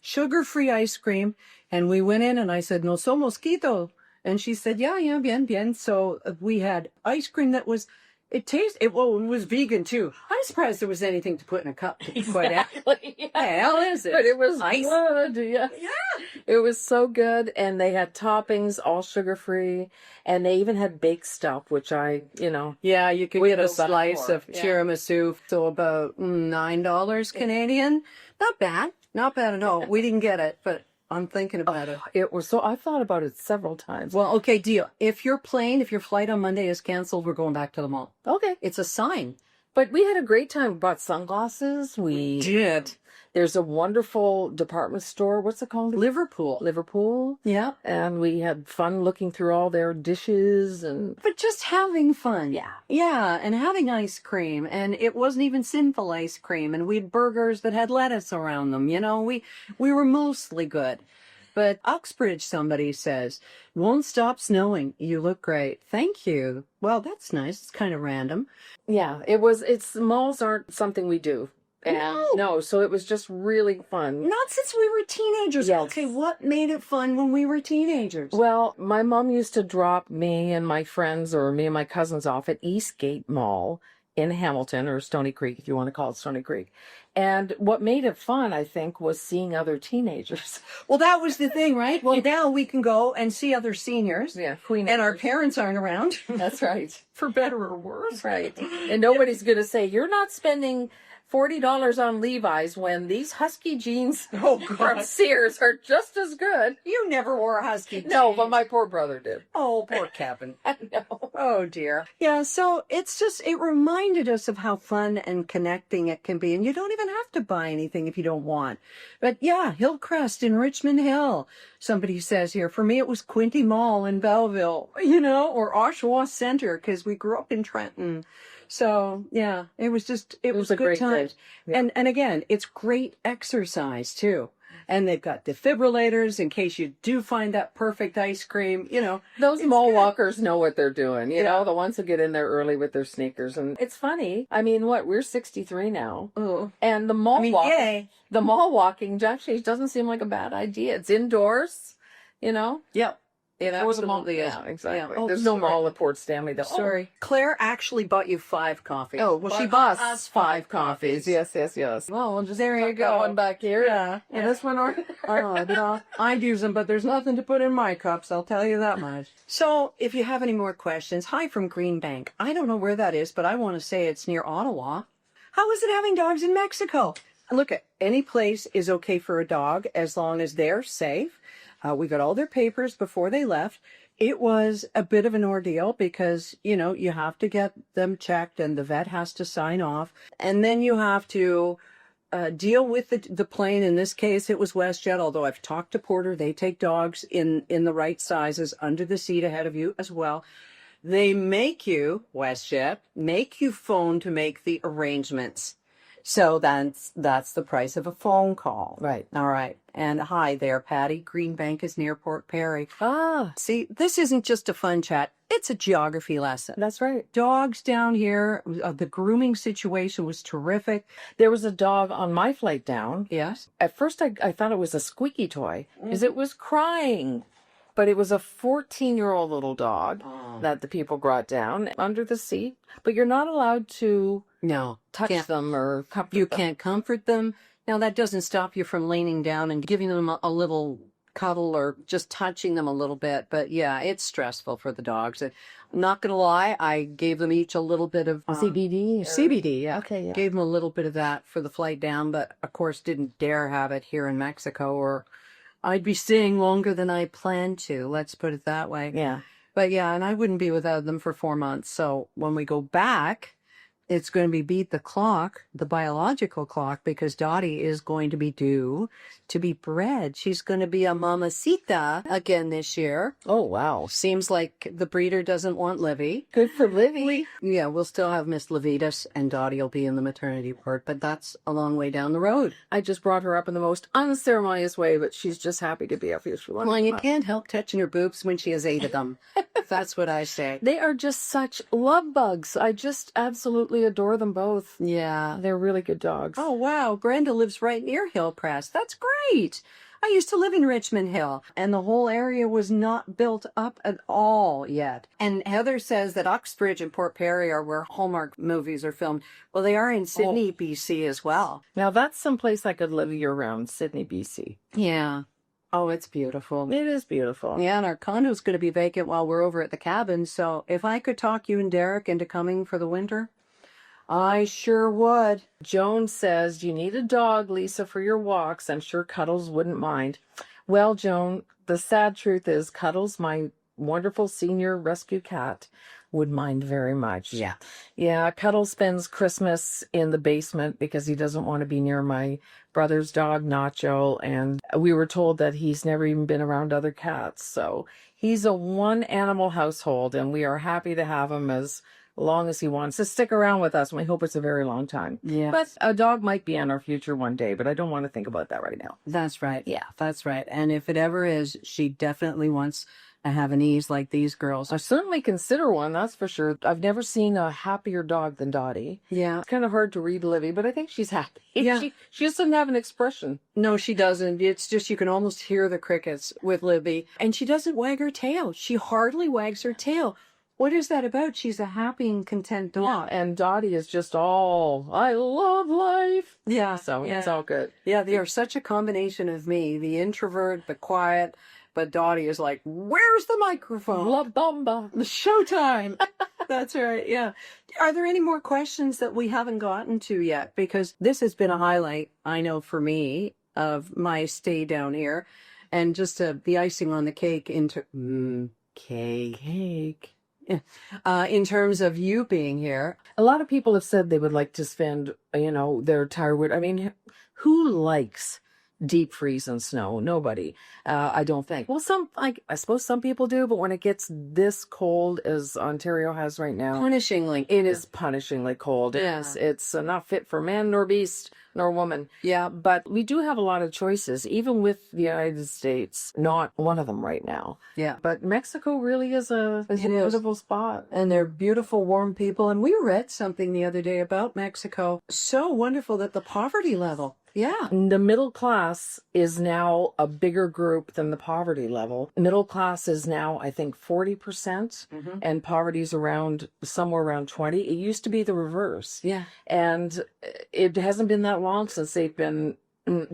Speaker 1: Sugar-free ice cream. And we went in and I said, no so mosquito. And she said, yeah, bien. So we had ice cream that was, it was vegan too. I'm surprised there was anything to put in a cup.
Speaker 2: Exactly.
Speaker 1: Yeah. The hell is it?
Speaker 2: But it was
Speaker 1: ice.
Speaker 2: Good. Yeah. It was so good. And they had toppings, all sugar-free. And they even had baked stuff, which
Speaker 1: Yeah, you could get a slice of tiramisu. So about $9 Canadian. Not bad. Not bad at all. We didn't get it, but I'm thinking about it.
Speaker 2: It was so, I thought about it several times.
Speaker 1: Well, okay, deal. If your flight on Monday is canceled, we're going back to the mall.
Speaker 2: Okay.
Speaker 1: It's a sign.
Speaker 2: But we had a great time. We bought sunglasses. We
Speaker 1: did.
Speaker 2: There's a wonderful department store. What's it called?
Speaker 1: Liverpool. Yeah.
Speaker 2: And we had fun looking through all their dishes
Speaker 1: But just having fun.
Speaker 2: Yeah.
Speaker 1: Yeah, and having ice cream. And it wasn't even sinful ice cream. And we had burgers that had lettuce around them. We were mostly good. But Uxbridge, somebody says, won't stop snowing. You look great. Thank you. Well, that's nice. It's kind of random.
Speaker 2: Yeah, malls aren't something we do. No, so it was just really fun.
Speaker 1: Not since we were teenagers.
Speaker 2: Yes.
Speaker 1: Okay, what made it fun when we were teenagers?
Speaker 2: Well, my mom used to drop me and my friends or me and my cousins off at Eastgate Mall in Hamilton, or Stony Creek, if you want to call it Stony Creek. And what made it fun, I think, was seeing other teenagers.
Speaker 1: Well, that was the thing, right? Well, now we can go and see other seniors.
Speaker 2: Yeah,
Speaker 1: and our parents aren't around.
Speaker 2: That's right.
Speaker 1: For better or worse.
Speaker 2: Right. And nobody's going to say, you're not spending $40 on Levi's when these husky jeans from Sears are just as good.
Speaker 1: You never wore a husky jeans.
Speaker 2: No, but my poor brother did.
Speaker 1: Oh, poor Kevin.
Speaker 2: I know.
Speaker 1: Oh, dear. Yeah, so it reminded us of how fun and connecting it can be. And you don't even have to buy anything if you don't want. But yeah, Hillcrest in Richmond Hill. Somebody says here, for me, it was Quinte Mall in Belleville, or Oshawa Center, because we grew up in Trenton. So, yeah, it was a good time.
Speaker 2: Yeah.
Speaker 1: And again, it's great exercise, too. And they've got defibrillators in case you do find that perfect ice cream.
Speaker 2: Those
Speaker 1: It's
Speaker 2: mall
Speaker 1: good.
Speaker 2: walkers know what they're doing,
Speaker 1: Yeah.
Speaker 2: the ones who get in there early with their sneakers. And it's funny. I mean, we're 63 now.
Speaker 1: Oh,
Speaker 2: And the mall
Speaker 1: yay.
Speaker 2: the mall walking actually doesn't seem like a bad idea. It's indoors,
Speaker 1: Yep. It
Speaker 2: There was a mall.
Speaker 1: absolutely is.
Speaker 2: Yeah, exactly.
Speaker 1: Yeah. Oh,
Speaker 2: There's no
Speaker 1: sorry.
Speaker 2: mall at Port Stanley though.
Speaker 1: Sorry. Claire actually bought you 5 coffees.
Speaker 2: Oh, well, she bought us 5 coffees. Yes. Well, we'll just
Speaker 1: There you
Speaker 2: tuck
Speaker 1: go.
Speaker 2: that one back here.
Speaker 1: Yeah.
Speaker 2: And this one, or
Speaker 1: I'd use them, but there's nothing to put in my cups, I'll tell you that much. So, if you have any more questions, hi from Greenbank. I don't know where that is, but I want to say it's near Ottawa. How is it having dogs in Mexico? Look, any place is okay for a dog as long as they're safe. We got all their papers before they left. It was a bit of an ordeal because, you have to get them checked and the vet has to sign off. And then you have to deal with the plane. In this case, it was WestJet, although I've talked to Porter. They take dogs in the right sizes under the seat ahead of you as well. They make you, WestJet, phone to make the arrangements. So that's the price of a phone call.
Speaker 2: Right.
Speaker 1: All right. And hi there, Patty. Greenbank is near Port Perry.
Speaker 2: Ah,
Speaker 1: See, this isn't just a fun chat. It's a geography lesson.
Speaker 2: that's right.
Speaker 1: Dogs down here, the grooming situation was terrific.
Speaker 2: There was a dog on my flight down.
Speaker 1: Yes.
Speaker 2: At first, I thought it was a squeaky toy because it was crying. But it was a 14-year-old little dog that the people brought down under the seat. But you're not allowed to
Speaker 1: No.
Speaker 2: touch them or comfort
Speaker 1: You
Speaker 2: them.
Speaker 1: can't comfort them. Now, that doesn't stop you from leaning down and giving them a little cuddle or just touching them a little bit. But yeah, it's stressful for the dogs. I'm not going to lie, I gave them each a little bit of
Speaker 2: CBD?
Speaker 1: CBD, yeah.
Speaker 2: Okay, yeah.
Speaker 1: Gave them a little bit of that for the flight down, but of course didn't dare have it here in Mexico or I'd be staying longer than I planned to. Let's put it that way.
Speaker 2: Yeah.
Speaker 1: But yeah, and I wouldn't be without them for 4 months. So when we go back, it's going to be beat the clock, the biological clock, because Dottie is going to be due to be bred. She's going to be a mamacita again this year.
Speaker 2: Oh, wow.
Speaker 1: Seems like the breeder doesn't want Livy.
Speaker 2: Good for Livy.
Speaker 1: Yeah, we'll still have Miss Levitas and Dottie will be in the maternity ward, but that's a long way down the road.
Speaker 2: I just brought her up in the most unceremonious way, but she's just happy to be up here.
Speaker 1: Well, you can't help touching her boobs when she has 8 of them. That's what I say.
Speaker 2: They are just such love bugs. I just absolutely adore them both.
Speaker 1: Yeah.
Speaker 2: They're really good dogs.
Speaker 1: Oh, wow. Brenda lives right near Hillcrest. That's great. I used to live in Richmond Hill, and the whole area was not built up at all yet. And Heather says that Uxbridge and Port Perry are where Hallmark movies are filmed. Well, they are in Sydney, BC as well.
Speaker 2: Now, that's someplace I could live year-round, Sydney, BC.
Speaker 1: Yeah. Oh, it's beautiful.
Speaker 2: It is beautiful.
Speaker 1: Yeah, and our condo's going to be vacant while we're over at the cabin. So if I could talk you and Derek into coming for the winter, I sure would.
Speaker 2: Joan says, you need a dog, Lisa, for your walks. I'm sure Cuddles wouldn't mind. Well, Joan, the sad truth is Cuddles, my wonderful senior rescue cat, would mind very much.
Speaker 1: Yeah.
Speaker 2: Yeah, Cuddles spends Christmas in the basement because he doesn't want to be near my brother's dog, Nacho. And we were told that he's never even been around other cats. So he's a one-animal household, and we are happy to have him as long as he wants to stick around with us, and we hope it's a very long time.
Speaker 1: Yeah.
Speaker 2: But a dog might be in our future one day, but I don't want to think about that right now.
Speaker 1: That's right. Yeah, that's right. And if it ever is, she definitely wants to have an ease like these girls.
Speaker 2: I certainly consider one, that's for sure. I've never seen a happier dog than Dottie.
Speaker 1: Yeah.
Speaker 2: It's kind of hard to read Livy, but I think she's happy.
Speaker 1: Yeah.
Speaker 2: She just doesn't have an expression.
Speaker 1: No, she doesn't. It's just you can almost hear the crickets with Libby. And she doesn't wag her tail. She hardly wags her tail. What is that about? She's a happy and content dog.
Speaker 2: And Dottie is just all, I love life.
Speaker 1: Yeah.
Speaker 2: So it's all good.
Speaker 1: Yeah, they are such a combination of me, the introvert, the quiet, but Dottie is like, where's the microphone?
Speaker 2: La Bamba.
Speaker 1: The showtime. That's right. Yeah. Are there any more questions that we haven't gotten to yet? Because this has been a highlight, I know, for me, of my stay down here. And just the icing on the cake into cake. In terms of you being here.
Speaker 2: A lot of people have said they would like to spend, their entire week. I mean, who likes deep freeze and snow. Nobody, I don't think. Well, I suppose some people do, but when it gets this cold as Ontario has right now,
Speaker 1: Punishingly.
Speaker 2: it is punishingly cold.
Speaker 1: Yeah.
Speaker 2: It's not fit for man nor beast nor woman.
Speaker 1: Yeah.
Speaker 2: But we do have a lot of choices, even with the United States. Not one of them right now.
Speaker 1: Yeah.
Speaker 2: But Mexico really is a beautiful spot.
Speaker 1: And they're beautiful, warm people. And we read something the other day about Mexico. So wonderful that the poverty level. Yeah.
Speaker 2: The middle class is now a bigger group than the poverty level. Middle class is now, I think, 40%, and poverty's somewhere around 20. It used to be the reverse.
Speaker 1: Yeah.
Speaker 2: And it hasn't been that long since they've been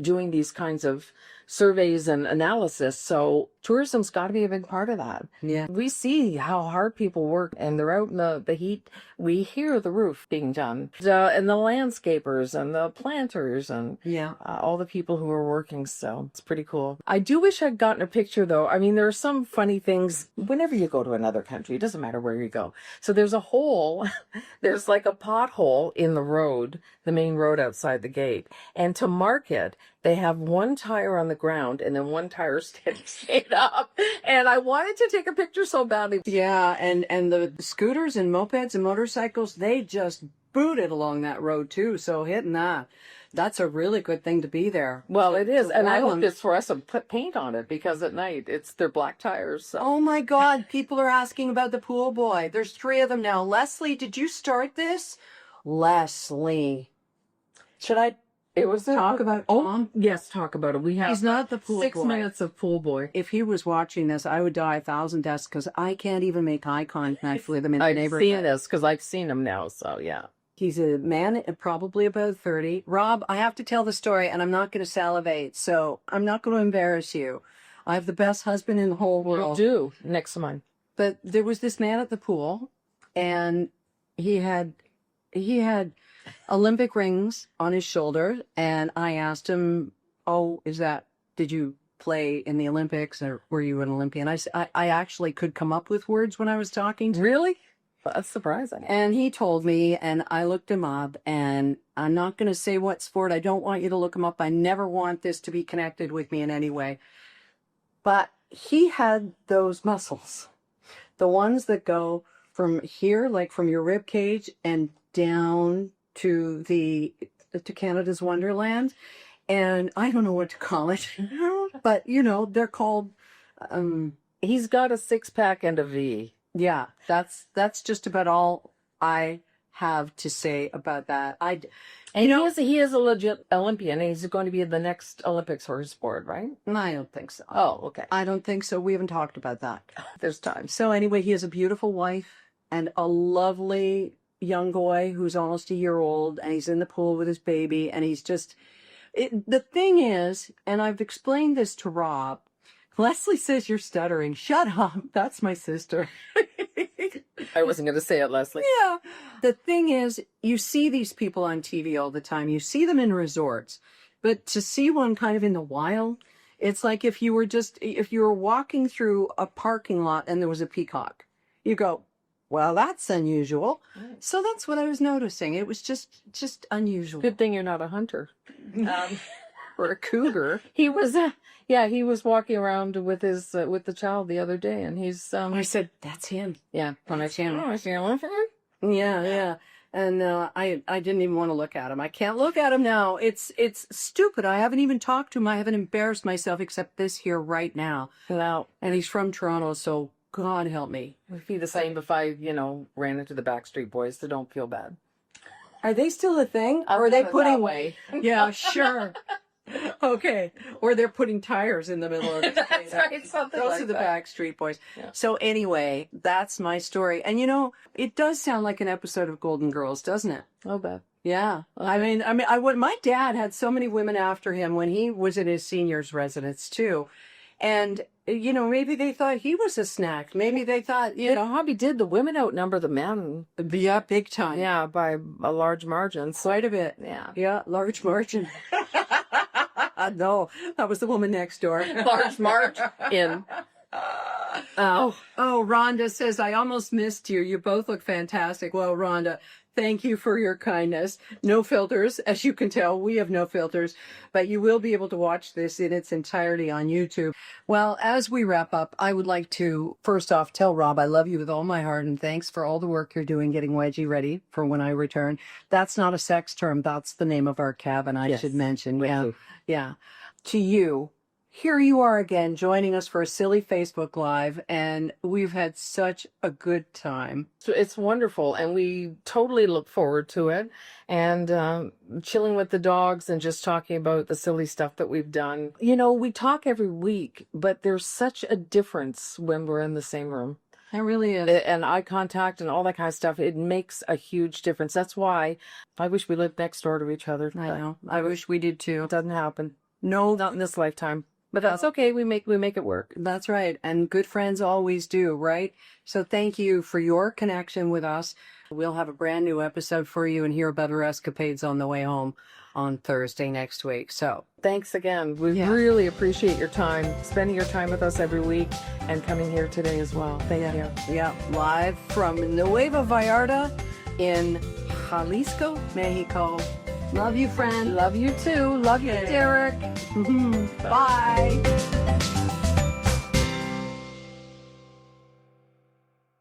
Speaker 2: doing these kinds of surveys and analysis. So tourism's got to be a big part of that.
Speaker 1: Yeah.
Speaker 2: We see how hard people work, and they're out in the heat. We hear the roof being done, and the landscapers and the planters and all the people who are working. So it's pretty cool. I do wish I'd gotten a picture, though. I mean, there are some funny things whenever you go to another country. It doesn't matter where you go. So there's a hole, there's like a pothole in the road, the main road outside the gate. And to mark it, they have one tire on the ground and then one tire standing straight up. And I wanted to take a picture so badly.
Speaker 1: Yeah, and the scooters and mopeds and motorcycles, they just booted along that road too. So hitting that's a really good thing to be there.
Speaker 2: Well, it is. And I hope it's for us to put paint on it, because at night they're black tires. So.
Speaker 1: Oh my God, people are asking about the pool boy. There's 3 of them now. Leslie, did you start this? Leslie. Should I talk about Tom?
Speaker 2: Yes, talk about it. We have
Speaker 1: He's not the pool
Speaker 2: 6
Speaker 1: boy.
Speaker 2: minutes of pool boy.
Speaker 1: If he was watching this, I would die 1,000 deaths because I can't even make eye contact with him in the neighborhood.
Speaker 2: I've seen this because I've seen him now. So yeah.
Speaker 1: He's a man, probably about 30. Rob, I have to tell the story, and I'm not going to salivate, so I'm not going to embarrass you. I have the best husband in the whole world.
Speaker 2: We'll do next month.
Speaker 1: But there was this man at the pool, and he had Olympic rings on his shoulder, and I asked him, did you play in the Olympics, or were you an Olympian? I actually could come up with words when I was talking to him.
Speaker 2: Really? That's surprising.
Speaker 1: And he told me, and I looked him up, and I'm not going to say what sport. I don't want you to look him up. I never want this to be connected with me in any way. But he had those muscles, the ones that go from here, like from your rib cage, and down to Canada's Wonderland. And I don't know what to call it, but they're called.
Speaker 2: He's got a 6-pack and a V.
Speaker 1: Yeah, that's just about all I have to say about that.
Speaker 2: He is a legit Olympian, and he's going to be in the next Olympics for his sport, right?
Speaker 1: I don't think so.
Speaker 2: Oh, okay.
Speaker 1: I don't think so. We haven't talked about that.
Speaker 2: There's time.
Speaker 1: So anyway, he has a beautiful wife and a lovely young boy who's almost a year old, and he's in the pool with his baby, and he's just... the thing is, and I've explained this to Rob, Leslie says you're stuttering. Shut up. That's my sister.
Speaker 2: I wasn't going to say it, Leslie.
Speaker 1: Yeah. The thing is, you see these people on TV all the time. You see them in resorts. But to see one kind of in the wild, it's like if you were walking through a parking lot and there was a peacock. You go, well, that's unusual. So that's what I was noticing. It was just unusual.
Speaker 2: Good thing you're not a hunter.
Speaker 1: Or a cougar.
Speaker 2: He was walking around with the child the other day, and he's
Speaker 1: I said, that's him.
Speaker 2: Yeah.
Speaker 1: That's him.
Speaker 2: Oh, is he an elephant?
Speaker 1: Yeah. And I didn't even want to look at him. I can't look at him now. It's stupid. I haven't even talked to him. I haven't embarrassed myself except this here right now.
Speaker 2: No.
Speaker 1: And he's from Toronto, so God help me.
Speaker 2: It would be the same if I, ran into the Backstreet Boys, so don't feel bad.
Speaker 1: Are they still a thing?
Speaker 2: Or
Speaker 1: are they putting
Speaker 2: away?
Speaker 1: Yeah, sure. Okay. Or they're putting tires in the middle of it.
Speaker 2: That's right. Something
Speaker 1: Those
Speaker 2: like
Speaker 1: are the
Speaker 2: that.
Speaker 1: Backstreet Boys.
Speaker 2: Yeah.
Speaker 1: So anyway, that's my story. And it does sound like an episode of Golden Girls, doesn't it?
Speaker 2: Oh, bad.
Speaker 1: Yeah.
Speaker 2: Okay.
Speaker 1: My dad had so many women after him when he was in his senior's residence too. And, maybe they thought he was a snack. Maybe they thought,
Speaker 2: Hobby did. The women outnumber the men.
Speaker 1: Yeah, big time.
Speaker 2: Yeah, by a large margin.
Speaker 1: Quite a bit.
Speaker 2: Yeah.
Speaker 1: Yeah, large margin. No, that was the woman next door.
Speaker 2: Large margin.
Speaker 1: Oh, Rhonda says, I almost missed you. You both look fantastic. Well, Rhonda, Thank you for your kindness. No filters. As you can tell, we have no filters, but you will be able to watch this in its entirety on YouTube. Well, as we wrap up, I would like to first off tell Rob I love you with all my heart and thanks for all the work you're doing getting Wedgie ready for when I return. That's not a sex term. That's the name of our cabin, I should mention. Yeah. Yeah. To you, here you are again joining us for a silly Facebook Live, and we've had such a good time.
Speaker 2: So it's wonderful, and we totally look forward to it. And chilling with the dogs and just talking about the silly stuff that we've done. You know, we talk every week, but there's such a difference when we're in the same room.
Speaker 1: It really is.
Speaker 2: And eye contact and all that kind of stuff, it makes a huge difference. That's why I wish we lived next door to each other.
Speaker 1: I know. I wish we did too.
Speaker 2: It doesn't happen.
Speaker 1: No,
Speaker 2: Not in this lifetime. But that's okay. We make it work.
Speaker 1: that's right. And good friends always do, right? So thank you for your connection with us. We'll have a brand new episode for you and hear about our escapades on the way home on Thursday next week. So
Speaker 2: Thanks again. We really appreciate your time, spending your time with us every week, and coming here today as well. Thank you.
Speaker 1: yeah, live from Nueva Vallarta in Jalisco, Mexico. Love you, friend.
Speaker 2: Love you too. Love you, Derek.
Speaker 1: Bye.